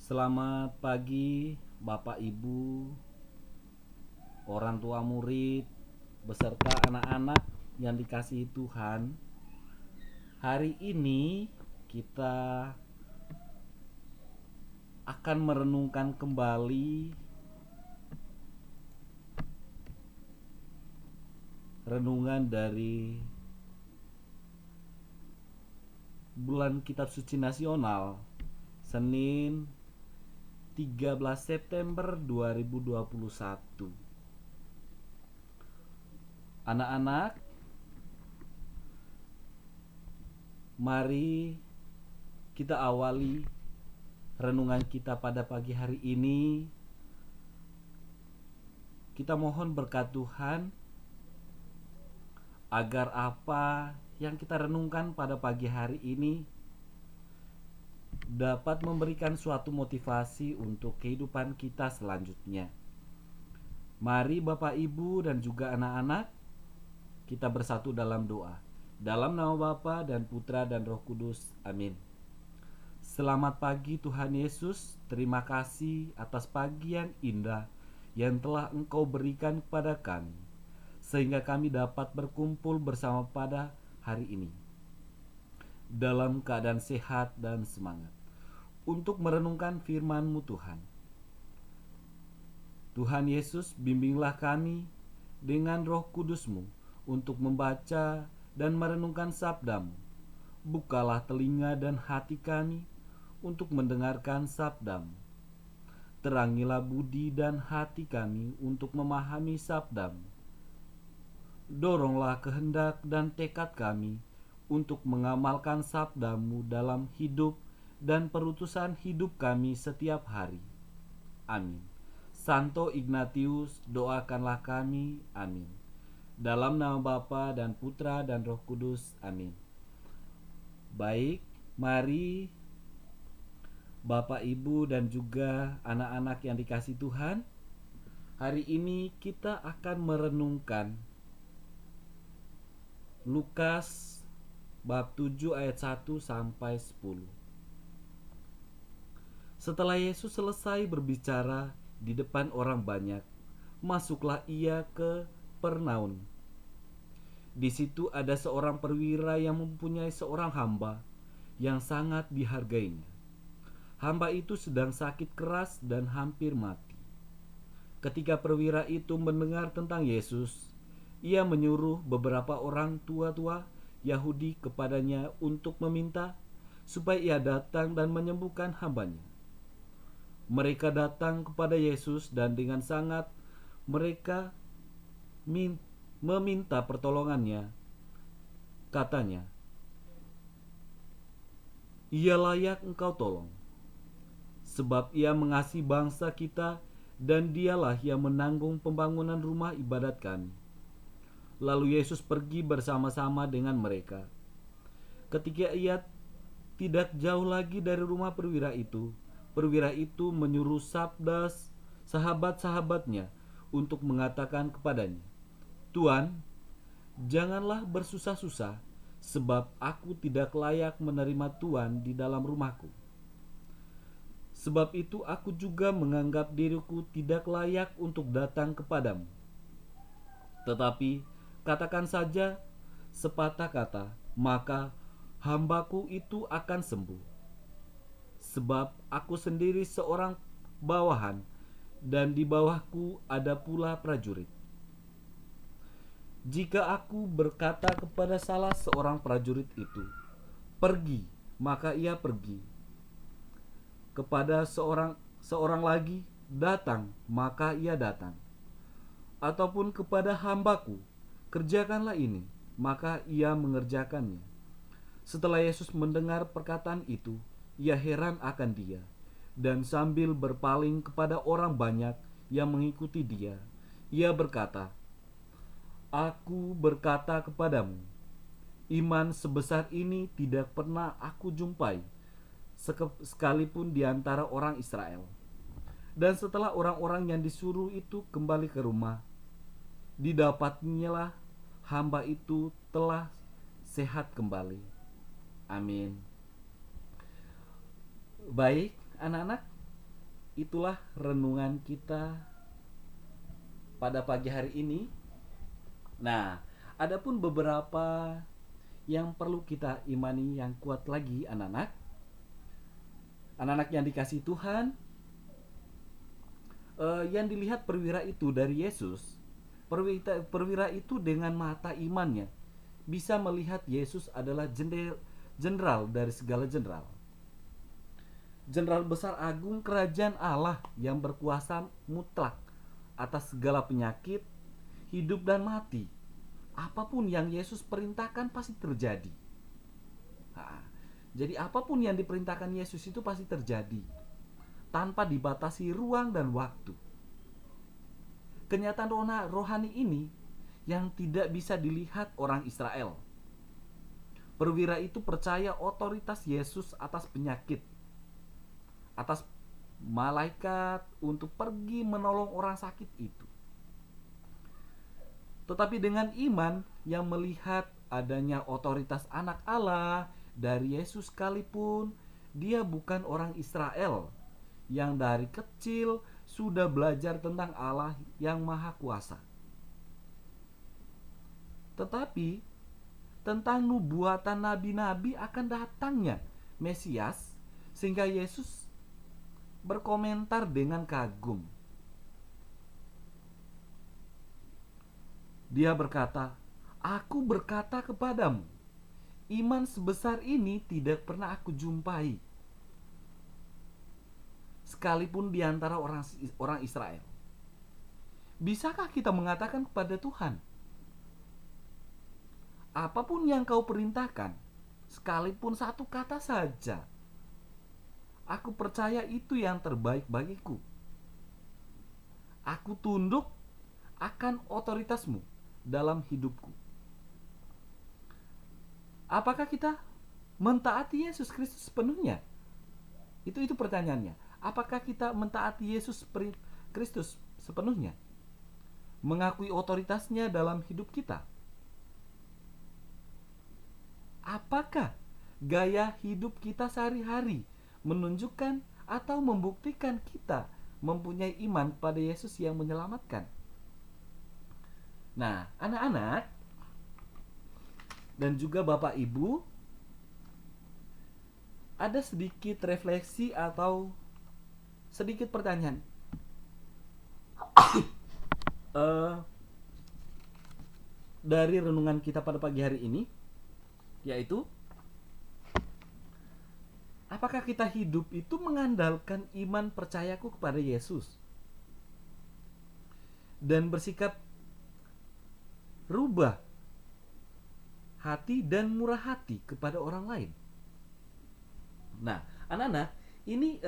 Selamat pagi Bapak Ibu, orang tua murid, beserta anak-anak yang dikasihi Tuhan. Hari ini kita akan merenungkan kembali renungan dari bulan Kitab Suci Nasional, Senin 13 September 2021. Anak-anak, mari kita awali renungan kita pada pagi hari ini. Kita mohon berkat Tuhan agar apa yang kita renungkan pada pagi hari ini dapat memberikan suatu motivasi untuk kehidupan kita selanjutnya. Mari Bapak Ibu dan juga anak-anak, kita bersatu dalam doa. Dalam nama Bapa dan Putra dan Roh Kudus. Amin. Selamat pagi Tuhan Yesus. Terima kasih atas pagi yang indah yang telah Engkau berikan kepada kami, sehingga kami dapat berkumpul bersama pada hari ini dalam keadaan sehat dan semangat untuk merenungkan firman-Mu Tuhan. Tuhan Yesus, bimbinglah kami dengan Roh Kudus-Mu untuk membaca dan merenungkan sabda-Mu. Bukalah telinga dan hati kami untuk mendengarkan sabda-Mu. Terangilah budi dan hati kami untuk memahami sabda-Mu. Doronglah kehendak dan tekad kami untuk mengamalkan sabda-Mu dalam hidup dan perutusan hidup kami setiap hari. Amin. Santo Ignatius, doakanlah kami. Amin. Dalam nama Bapa dan Putra dan Roh Kudus. Amin. Baik, mari Bapak, Ibu, dan juga anak-anak yang dikasihi Tuhan, hari ini kita akan merenungkan Lukas bab 7 ayat 1 sampai 10. Setelah Yesus selesai berbicara di depan orang banyak, masuklah ia ke Kapernaum. Di situ ada seorang perwira yang mempunyai seorang hamba yang sangat dihargainya. Hamba itu sedang sakit keras dan hampir mati. Ketika perwira itu mendengar tentang Yesus, ia menyuruh beberapa orang tua-tua Yahudi kepadanya untuk meminta supaya ia datang dan menyembuhkan hambanya. Mereka datang kepada Yesus dan dengan sangat mereka meminta pertolongannya. Katanya, "Ia layak engkau tolong, sebab ia mengasihi bangsa kita dan dialah yang menanggung pembangunan rumah ibadat kami." Lalu Yesus pergi bersama-sama dengan mereka. Ketika ia tidak jauh lagi dari rumah perwira itu menyuruh sabda sahabat-sahabatnya untuk mengatakan kepadanya, "Tuan, janganlah bersusah-susah, sebab aku tidak layak menerima Tuan di dalam rumahku. Sebab itu aku juga menganggap diriku tidak layak untuk datang kepadamu. Tetapi katakan saja sepatah kata, maka hambaku itu akan sembuh. Sebab aku sendiri seorang bawahan, dan di bawahku ada pula prajurit. Jika aku berkata kepada salah seorang prajurit itu, 'Pergi,' maka ia pergi. Kepada seorang lagi, 'Datang,' maka ia datang. Ataupun kepada hambaku, 'Kerjakanlah ini,' maka ia mengerjakannya." Setelah Yesus mendengar perkataan itu, ia heran akan dia, dan sambil berpaling kepada orang banyak yang mengikuti dia, ia berkata, "Aku berkata kepadamu, iman sebesar ini tidak pernah aku jumpai, sekalipun di antara orang Israel." Dan setelah orang-orang yang disuruh itu kembali ke rumah, didapatnyalah hamba itu telah sehat kembali. Amin. Baik, anak-anak, itulah renungan kita pada pagi hari ini. Nah, adapun beberapa yang perlu kita imani yang kuat lagi, anak-anak. Anak-anak yang dikasihi Tuhan, yang dilihat perwira itu dari Yesus, perwira itu dengan mata imannya bisa melihat Yesus adalah jenderal dari segala jenderal, jenderal besar agung kerajaan Allah yang berkuasa mutlak atas segala penyakit, hidup dan mati. Apapun yang Yesus perintahkan pasti terjadi. Nah, jadi apapun yang diperintahkan Yesus itu pasti terjadi, tanpa dibatasi ruang dan waktu. Kenyataan rohani ini yang tidak bisa dilihat orang Israel. Perwira itu percaya otoritas Yesus atas penyakit, atas malaikat untuk pergi menolong orang sakit itu. Tetapi dengan iman yang melihat adanya otoritas anak Allah dari Yesus sekalipun, dia bukan orang Israel yang dari kecil sudah belajar tentang Allah yang Maha Kuasa. Tetapi tentang nubuatan nabi-nabi akan datangnya Mesias, sehingga Yesus berkomentar dengan kagum. Dia berkata, "Aku berkata kepadamu, iman sebesar ini tidak pernah aku jumpai, sekalipun di antara orang Israel." Bisakah kita mengatakan kepada Tuhan, apapun yang kau perintahkan, sekalipun satu kata saja, aku percaya itu yang terbaik bagiku. Aku tunduk akan otoritasmu dalam hidupku. Apakah kita mentaati Yesus Kristus sepenuhnya? Itu pertanyaannya. Apakah kita mentaati Yesus Kristus sepenuhnya? Mengakui otoritasnya dalam hidup kita? Apakah gaya hidup kita sehari-hari menunjukkan atau membuktikan kita mempunyai iman pada Yesus yang menyelamatkan? Nah, anak-anak dan juga Bapak Ibu, ada sedikit refleksi atau sedikit pertanyaan dari renungan kita pada pagi hari ini, yaitu apakah kita hidup itu mengandalkan iman percayaku kepada Yesus dan bersikap rubah hati dan murah hati kepada orang lain? Nah, anak-anak, ini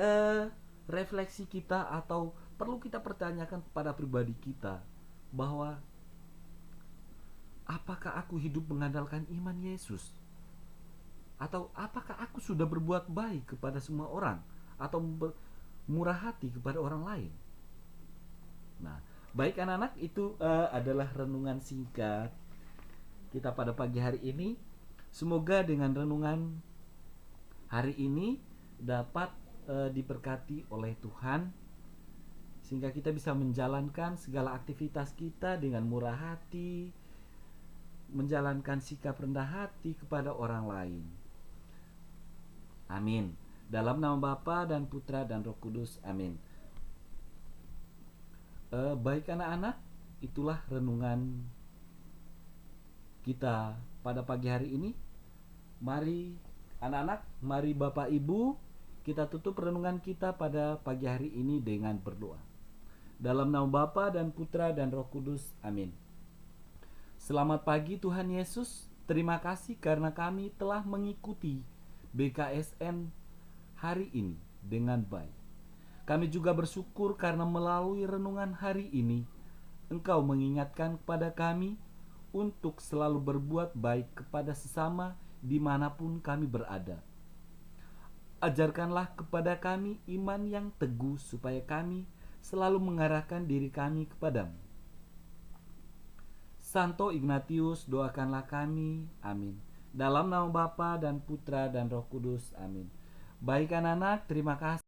refleksi kita atau perlu kita pertanyakan kepada pribadi kita, bahwa apakah aku hidup mengandalkan iman Yesus? Atau apakah aku sudah berbuat baik kepada semua orang atau murah hati kepada orang lain? Nah, baik anak-anak, itu adalah renungan singkat kita pada pagi hari ini. Semoga dengan renungan hari ini dapat diberkati oleh Tuhan, sehingga kita bisa menjalankan segala aktivitas kita dengan murah hati, menjalankan sikap rendah hati kepada orang lain. Amin. Dalam nama Bapa dan Putra dan Roh Kudus. Amin. Baik anak-anak, itulah renungan kita pada pagi hari ini. Mari anak-anak, mari Bapak Ibu, kita tutup renungan kita pada pagi hari ini dengan berdoa. Dalam nama Bapa dan Putra dan Roh Kudus. Amin. Selamat pagi Tuhan Yesus. Terima kasih karena kami telah mengikuti BKSN hari ini dengan baik. Kami juga bersyukur karena melalui renungan hari ini, Engkau mengingatkan kepada kami untuk selalu berbuat baik kepada sesama dimanapun kami berada. Ajarkanlah kepada kami iman yang teguh supaya kami selalu mengarahkan diri kami kepadamu. Santo Ignatius, doakanlah kami. Amin. Dalam nama Bapa dan Putra dan Roh Kudus. Amin. Baik anak-anak, terima kasih.